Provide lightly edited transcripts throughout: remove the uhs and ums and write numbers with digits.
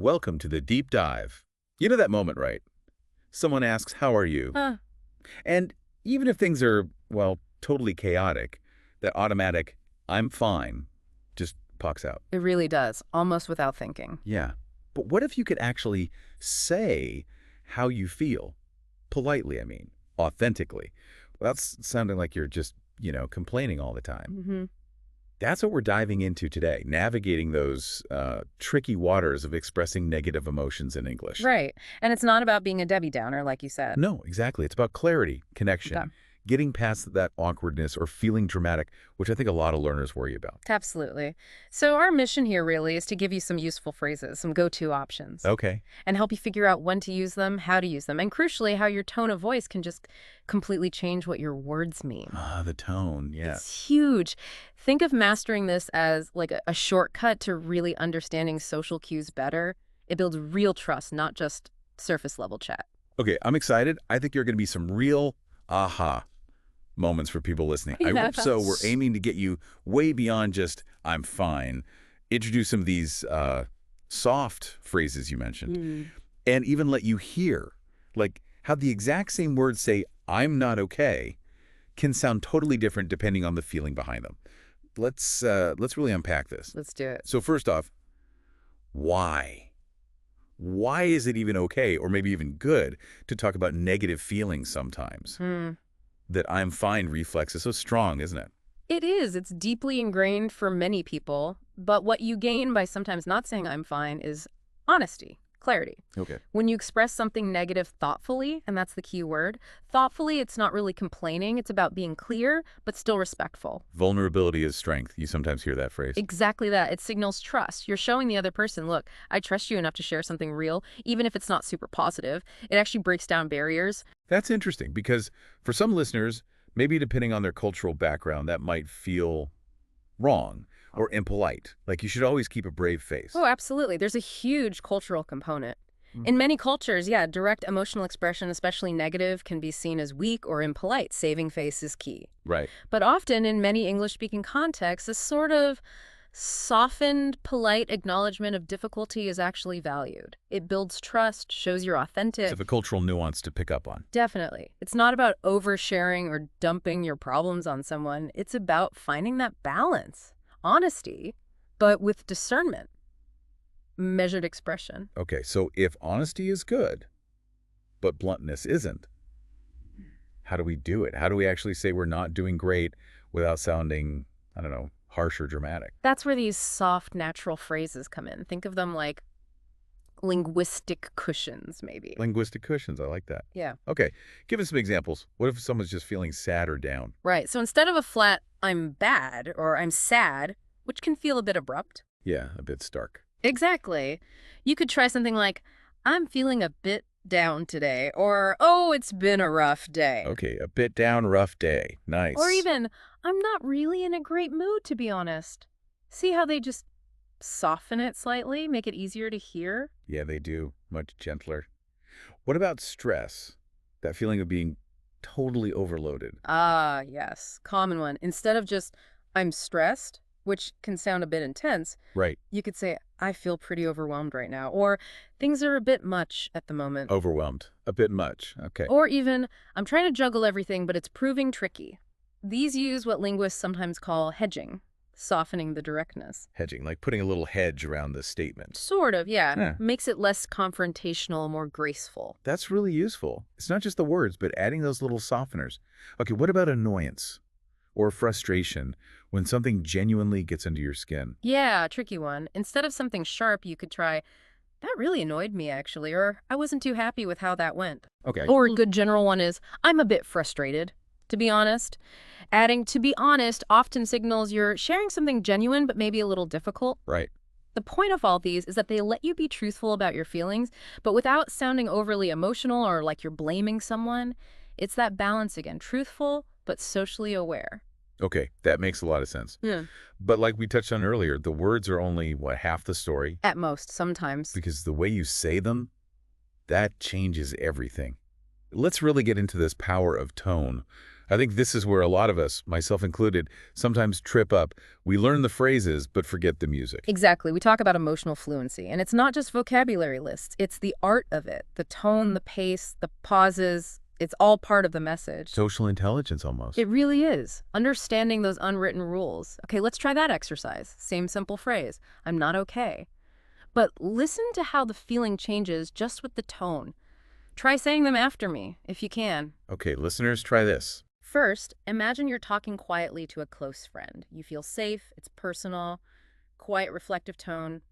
Welcome to the deep dive. You know that moment, right? Someone asks, how are you? Huh. And even if things are, well, totally chaotic, that automatic, I'm fine, just pops out. It really does, almost without thinking. Yeah. But what if you could actually say how you feel? Politely, I mean, authentically. Without sounding like you're just, complaining all the time. Mm-hmm. That's what we're diving into today, navigating those tricky waters of expressing negative emotions in English. Right. And it's not about being a Debbie Downer, like you said. No, exactly. It's about clarity, connection, Okay. getting past that awkwardness or feeling dramatic, which I think a lot of learners worry about. Absolutely. So our mission here really is to give you some useful phrases, some go-to options, Okay. and help you figure out when to use them, how to use them, and crucially, how your tone of voice can just completely change what your words mean. Ah, the tone, yeah. It's huge. Think of mastering this as like a shortcut to really understanding social cues better. It builds real trust, not just surface level chat. Okay, I'm excited. I think you're going to be some real aha moments for people listening. I hope so. We're aiming to get you way beyond just, I'm fine. Introduce some of these soft phrases you mentioned, and even let you hear, like how the exact same words say, I'm not okay, can sound totally different depending on the feeling behind them. Let's really unpack this. Let's do it. So first off, why? Why is it even okay, or maybe even good, to talk about negative feelings sometimes? That I'm fine reflex is so strong, isn't it? It is. It's deeply ingrained for many people. But what you gain by sometimes not saying I'm fine is honesty, clarity. Okay. When you express something negative thoughtfully, and that's the key word, thoughtfully, it's not really complaining. It's about being clear, but still respectful. Vulnerability is strength. You sometimes hear that phrase. Exactly that. It signals trust. You're showing the other person, look, I trust you enough to share something real, even if it's not super positive. It actually breaks down barriers. That's interesting because for some listeners, maybe depending on their cultural background, that might feel wrong or impolite. Like you should always keep a brave face. Oh, absolutely. There's a huge cultural component. In many cultures, yeah, direct emotional expression, especially negative, can be seen as weak or impolite. Saving face is key. Right. But often in many English-speaking contexts, a sort of softened, polite acknowledgement of difficulty is actually valued. It builds trust, shows you're authentic. It's a cultural nuance to pick up on. Definitely. It's not about oversharing or dumping your problems on someone. It's about finding that balance, honesty, but with discernment, measured expression. Okay, so if honesty is good, but bluntness isn't, how do we do it? How do we actually say we're not doing great without sounding, I don't know, harsh or dramatic? That's where these soft, natural phrases come in. Think of them like linguistic cushions, maybe. Linguistic cushions, I like that. Yeah. Okay, give us some examples. What if someone's just feeling sad or down? Right. So instead of a flat, I'm bad or I'm sad, which can feel a bit abrupt. Yeah, a bit stark. Exactly. You could try something like, I'm feeling a bit down today, or, oh, it's been a rough day. Okay, a bit down, rough day. Nice. Or even, I'm not really in a great mood, to be honest. See how they just soften it slightly, make it easier to hear? Yeah, they do. Much gentler. What about stress? That feeling of being totally overloaded. Ah, yes. Common one. Instead of just, I'm stressed, which can sound a bit intense, Right. you could say, I feel pretty overwhelmed right now, or things are a bit much at the moment. Overwhelmed. A bit much. Okay. Or even, I'm trying to juggle everything, but it's proving tricky. These use what linguists sometimes call hedging, softening the directness. Hedging, like putting a little hedge around the statement. Sort of, yeah. Yeah. Makes it less confrontational, more graceful. That's really useful. It's not just the words, but adding those little softeners. Okay, what about annoyance or frustration when something genuinely gets under your skin? Yeah, tricky one. Instead of something sharp, you could try, that really annoyed me, actually, or I wasn't too happy with how that went. Okay. Or a good general one is, I'm a bit frustrated, to be honest. Adding to be honest often signals you're sharing something genuine, but maybe a little difficult. Right. The point of all these is that they let you be truthful about your feelings, but without sounding overly emotional or like you're blaming someone. It's that balance again, truthful, but socially aware. Okay, that makes a lot of sense. Yeah. But like we touched on earlier, the words are only, what, half the story? At most, sometimes. Because the way you say them, that changes everything. Let's really get into this power of tone. I think this is where a lot of us, myself included, sometimes trip up. We learn the phrases, but forget the music. Exactly. We talk about emotional fluency, and it's not just vocabulary lists. It's the art of it, the tone, the pace, the pauses. It's all part of the message. Social intelligence, almost. It really is. Understanding those unwritten rules. Okay, let's try that exercise. Same simple phrase. I'm not okay. But listen to how the feeling changes just with the tone. Try saying them after me, if you can. Okay, listeners, try this. First, imagine you're talking quietly to a close friend. You feel safe, it's personal, quiet, reflective tone.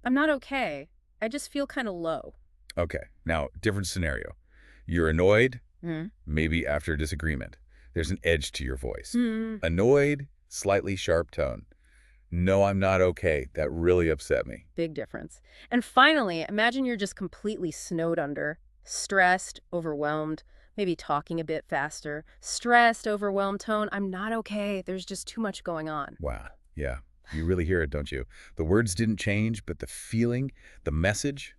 I'm not okay. I just feel kind of low. Okay, now, different scenario. You're annoyed, Hmm. maybe after a disagreement. There's an edge to your voice. Hmm. Annoyed, slightly sharp tone. No, I'm not okay. That really upset me. Big difference. And finally, imagine you're just completely snowed under, stressed, overwhelmed, maybe talking a bit faster. Stressed, overwhelmed tone. I'm not okay. There's just too much going on. Wow, yeah. You really hear it, don't you? The words didn't change, but the feeling, the message,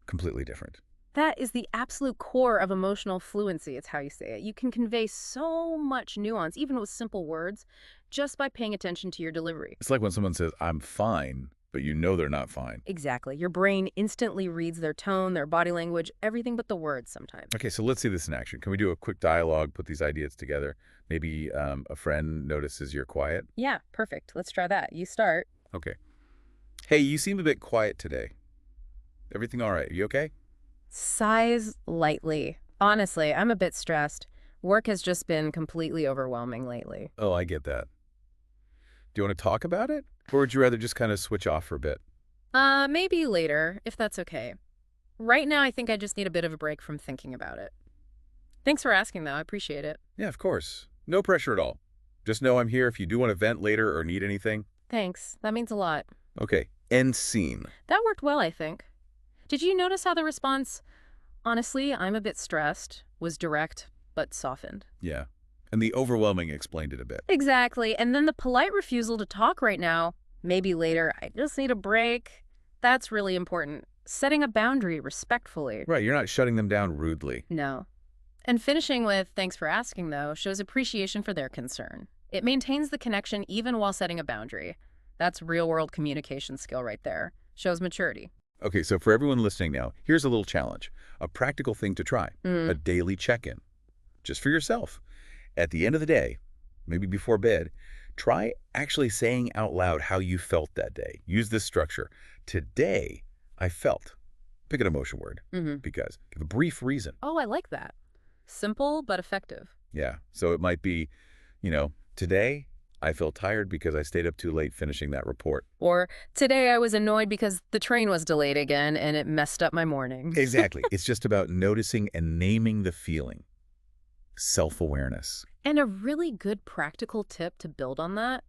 completely different. That is the absolute core of emotional fluency, it's how you say it. You can convey so much nuance, even with simple words, just by paying attention to your delivery. It's like when someone says, I'm fine, but you know they're not fine. Exactly. Your brain instantly reads their tone, their body language, everything but the words sometimes. Okay, so let's see this in action. Can we do a quick dialogue, put these ideas together? Maybe a friend notices you're quiet. Yeah, perfect. Let's try that. You start. Okay. Hey, you seem a bit quiet today. Everything all right? You okay? Sighs lightly. Honestly, I'm a bit stressed. Work has just been completely overwhelming lately. Oh, I get that. Do you want to talk about it? Or would you rather just kind of switch off for a bit? Maybe later, if that's okay. Right now, I think I just need a bit of a break from thinking about it. Thanks for asking, though. I appreciate it. Yeah, of course. No pressure at all. Just know I'm here if you do want to vent later or need anything. Thanks. That means a lot. Okay, end scene. That worked well, I think. Did you notice how the response, honestly, I'm a bit stressed, was direct but softened? Yeah. And the overwhelming explained it a bit. Exactly. And then the polite refusal to talk right now, maybe later, I just need a break. That's really important. Setting a boundary respectfully. Right, you're not shutting them down rudely. No. And finishing with, thanks for asking, though, shows appreciation for their concern. It maintains the connection even while setting a boundary. That's real-world communication skill right there. Shows maturity. Okay, so for everyone listening now, here's a little challenge. A practical thing to try. A daily check-in. Just for yourself. At the end of the day, maybe before bed, try actually saying out loud how you felt that day. Use this structure. Today, I felt. Pick an emotion word. Because. Give a brief reason. Oh, I like that. Simple but effective. Yeah. So it might be, today I feel tired because I stayed up too late finishing that report. Or, today I was annoyed because the train was delayed again and it messed up my morning. Exactly. It's just about noticing and naming the feeling. Self-awareness. And a really good practical tip to build on that,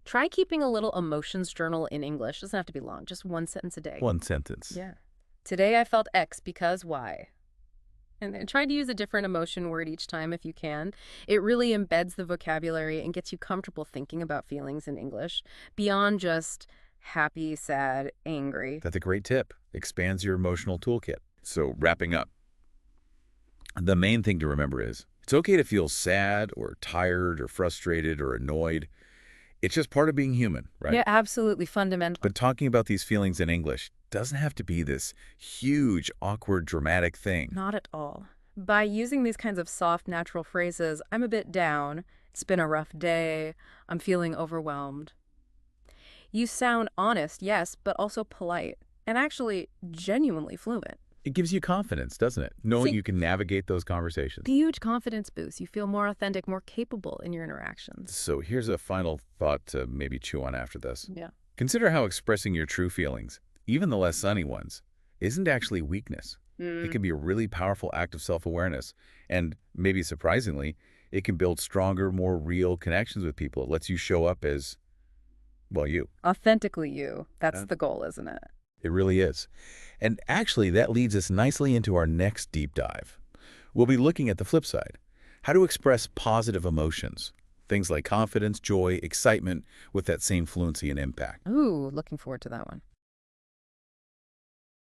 try keeping a little emotions journal in English. Doesn't have to be long, just one sentence a day. One sentence. Yeah. Today I felt X because Y. And then try to use a different emotion word each time if you can. It really embeds the vocabulary and gets you comfortable thinking about feelings in English beyond just happy, sad, angry. That's a great tip. Expands your emotional toolkit. So wrapping up, the main thing to remember is it's okay to feel sad or tired or frustrated or annoyed. It's just part of being human, right? Yeah, absolutely fundamental. But talking about these feelings in English doesn't have to be this huge, awkward, dramatic thing. Not at all. By using these kinds of soft, natural phrases, I'm a bit down, it's been a rough day, I'm feeling overwhelmed. You sound honest, yes, but also polite, and actually genuinely fluent. It gives you confidence, doesn't it? Knowing you can navigate those conversations. Huge confidence boost. You feel more authentic, more capable in your interactions. So here's a final thought to maybe chew on after this. Yeah. Consider how expressing your true feelings, even the less sunny ones, isn't actually weakness. It can be a really powerful act of self-awareness. And maybe surprisingly, it can build stronger, more real connections with people. It lets you show up as, well, you. Authentically you. That's the goal, isn't it? It really is. And actually, that leads us nicely into our next deep dive. We'll be looking at the flip side. How to express positive emotions. Things like confidence, joy, excitement with that same fluency and impact. Ooh, looking forward to that one.